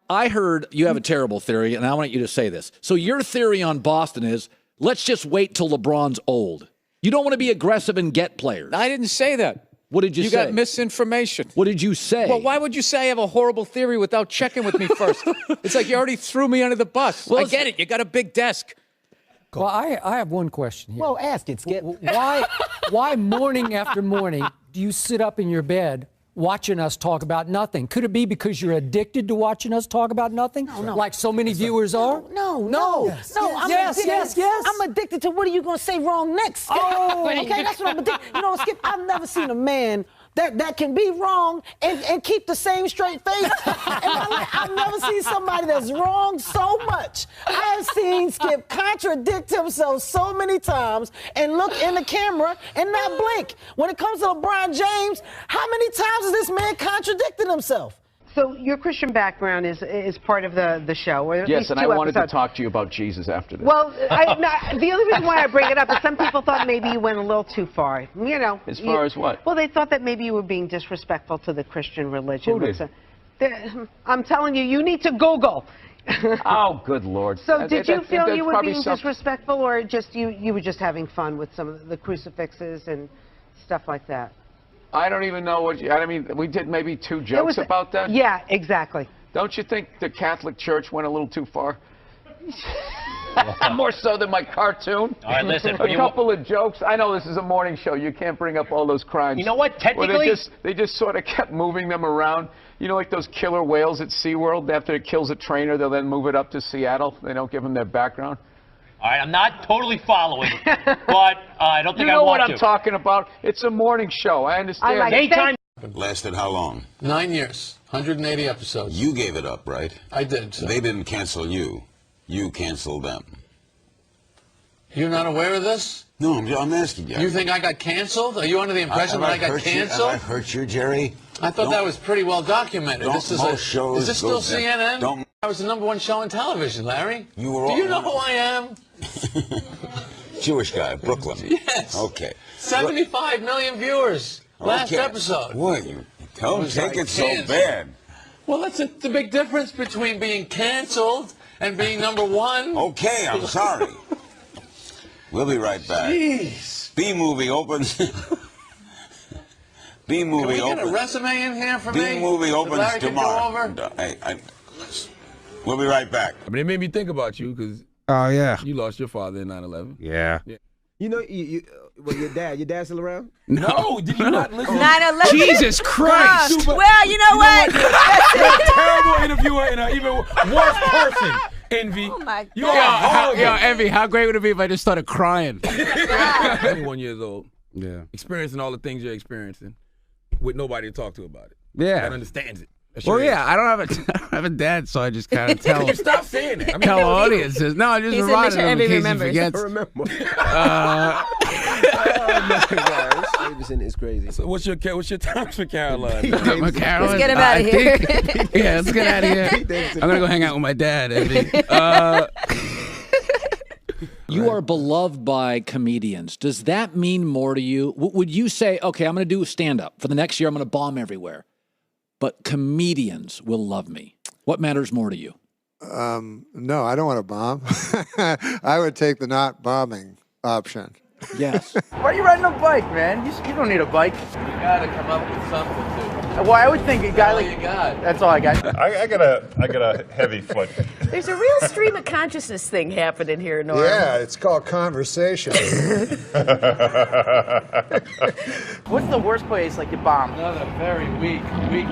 I heard you have a terrible theory, and I want you to say this. So your theory on Boston is, let's just wait till LeBron's old. You don't want to be aggressive and get players. I didn't say that. What did you say? You got misinformation. What did you say? Well, why would you say I have a horrible theory without checking with me first? It's like you already threw me under the bus. Well, I get it. You got a big desk. Well, I have one question here. Well, ask it, Skip. Why morning after morning do you sit up in your bed watching us talk about nothing? Could it be because you're addicted to watching us talk about nothing? No. Like so many viewers are? No. Yes. I'm addicted to what are you going to say wrong next, Skip? Oh. Okay, that's what I'm addicted. You know, Skip, I've never seen a man that can be wrong and keep the same straight face. I've never seen somebody that's wrong so much. I've seen Skip contradict himself so many times and look in the camera and not blink. When it comes to LeBron James, how many times has this man contradicted himself? So your Christian background is part of the show. Or at Yes, least and two I wanted episodes. to talk to you about Jesus after this. Well, the only reason why I bring it up is some people thought maybe you went a little too far. You know. As far as what? Well, they thought that maybe you were being disrespectful to the Christian religion. Who did? I'm telling you, you need to Google. Oh, good Lord. So did you feel that's you were probably being disrespectful, or just you were just having fun with some of the crucifixes and stuff like that? I don't even know what I mean, we did maybe 2 jokes about that. Yeah, exactly. Don't you think the Catholic Church went a little too far? More so than my cartoon. All right, listen. A couple of jokes. I know this is a morning show. You can't bring up all those crimes. You know what? Technically, well, they just sort of kept moving them around. You know, like those killer whales at SeaWorld. After it kills a trainer, they'll then move it up to Seattle. They don't give them their background. all right, I'm not totally following, but I don't think you know I want what to. I'm talking about. It's a morning show. I understand. like it. Daytime. Lasted how long? 9 years, 180 episodes. You gave it up, right? I did. So. They didn't cancel you. You canceled them. You're not aware of this? No, I'm asking you. You think I got canceled? Are you under the impression that I got canceled? Have I hurt you, Jerry? I thought that was pretty well documented. This is most shows is this still go- CNN? don't- I was the #1 show on television, Larry. You were Do all- you know who I am? Jewish guy, Brooklyn. Yes. Okay. 75 million viewers. Last Okay. episode. What? You don't was take like it so canceled. bad. Well, that's the big difference between being canceled and being #1. Okay, I'm sorry. We'll be right back. Jeez. B-movie opens. Can B-movie we get a opens. resume in here for me? B-movie that opens Larry can go tomorrow. over? We'll be right back. I mean, it made me think about you because you lost your father in 9/11. Yeah. You know, well, your dad's still around? No, did you not listen? 9/11. Jesus Christ. Well, you know what? You're a terrible interviewer and an even worse person, Envy. Oh my You are horrible. Yo, Envy, how great would it be if I just started crying? 21 years old, Yeah. experiencing all the things you're experiencing with nobody to talk to about it. Yeah. That understands it. That Well, shit yeah, I don't have a dad, so I just kind of tell You stop saying it. I mean, tell audiences. No, I just He said, reminded make sure him in Envy case remembers. he forgets. I remember. It's crazy. So what's your times for Caroline? Let's get him outta here. Yeah, let's get out of here. I'm gonna go hang out with my dad, Envy. You are beloved by comedians. Does that mean more to you? Would you say, okay, I'm going to do stand-up. For the next year, I'm going to bomb everywhere. But comedians will love me. What matters more to you? No, I don't want to bomb. I would take the not bombing option. Yes. Why are you riding a bike, man? You don't need a bike. You got to come up with something to. Well, I would think a guy like you got. That's all I got. I got a heavy foot. There's a real stream of consciousness thing happening here, Norm. Yeah, it's called conversation. What's the worst place like you bombed? Another very weak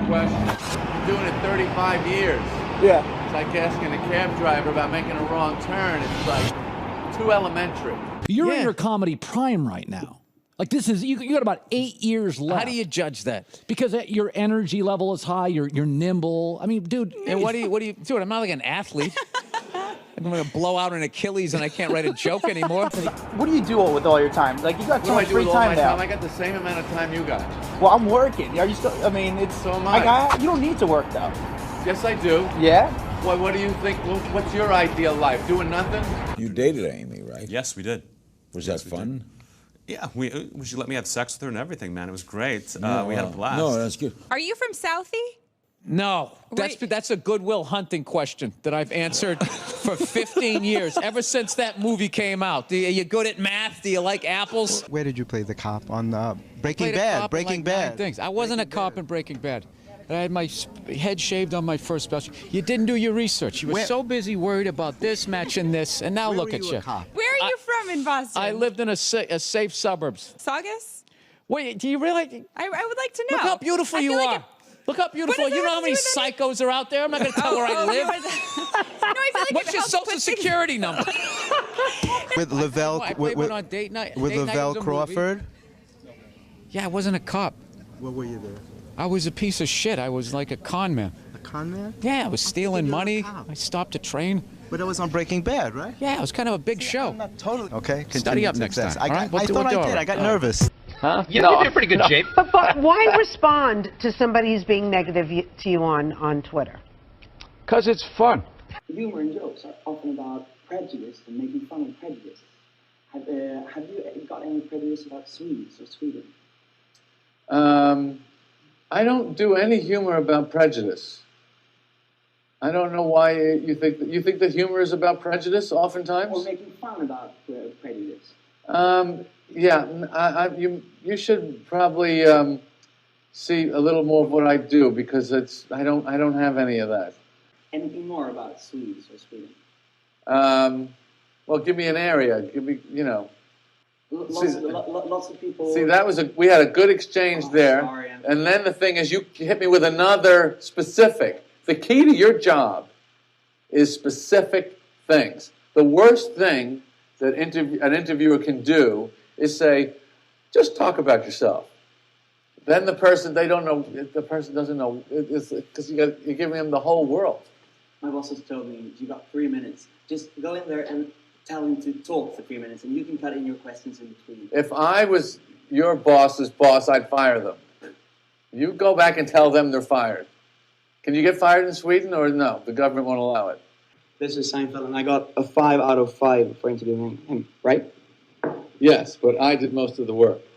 question. Been doing it 35 years. Yeah. It's like asking a cab driver about making a wrong turn. It's like too elementary. You're in your comedy prime right now. Like this is, you got about 8 years left. How do you judge that? Because your energy level is high, you're nimble. I mean, dude. And what do you do? I'm not like an athlete. I'm gonna blow out an Achilles and I can't write a joke anymore. What do you do with all your time? Like you got What so do I much do free with all my time now. time? I got the same amount of time you got. Well, I'm working. Are you still? I mean, it's So am I. You don't need to work though. Yes, I do. Yeah. What do you think? What's your ideal life? Doing nothing? You dated Amy, right? Yes, we did. Was that fun? Yeah, she let me have sex with her and everything, man. It was great. We had a blast. No, that's good. Are you from Southie? No, that's a Goodwill Hunting question that I've answered for 15 years, ever since that movie came out. Are you good at math? Do you like apples? Where did you play the cop on Breaking Played a Bad? cop in Breaking like Bad. 9 things. I wasn't a cop in Breaking Bad. I had my head shaved on my first special. You didn't do your research. You were so busy worried about this matching this, and now look at you. Where are you from in Boston? I lived in a safe suburbs. Saugus? Wait, do you really? I would like to know. Look how beautiful you are. Look how beautiful. You know how many psychos are out there? I'm not going to tell where I live. No, I feel like What's your social security number? With Lavelle, I played one on Date Night. with Date Night Lavelle was a Crawford. Yeah, I wasn't a cop. What were you there? I was a piece of shit. I was like a con man. A con man? Yeah, I was stealing money. I stopped a train. But it was on Breaking Bad, right? Yeah, it was kind of a big show. Not totally. Okay, Study up continued next success. time. I all right? thought I did. I got nervous. Huh? You're in pretty good shape. But why respond to somebody who's being negative to you on Twitter? Because it's fun. Humor and jokes are often about prejudice and making fun of prejudice. Have you got any prejudice about Swedes or Sweden? I don't do any humor about prejudice. I don't know why you think that humor is about prejudice oftentimes. Or making fun about prejudice. Yeah, you should probably see a little more of what I do, because I don't have any of that. Anything more about Swedes or Sweden? Well, give me an area. Give me, Lots of people. See, we had a good exchange there, sorry, and then the thing is, you hit me with another specific. The key to your job is specific things. The worst thing that an interviewer can do is say, just talk about yourself. Then the person doesn't know, because you're giving them the whole world. My boss has told me, you got 3 minutes. Just go in there and tell him to talk for 3 minutes, and you can cut in your questions in between. If I was your boss's boss, I'd fire them. You go back and tell them they're fired. Can you get fired in Sweden, or no? The government won't allow it. This is Seinfeld, and I got a 5 out of 5 for interviewing him, right? Yes, but I did most of the work.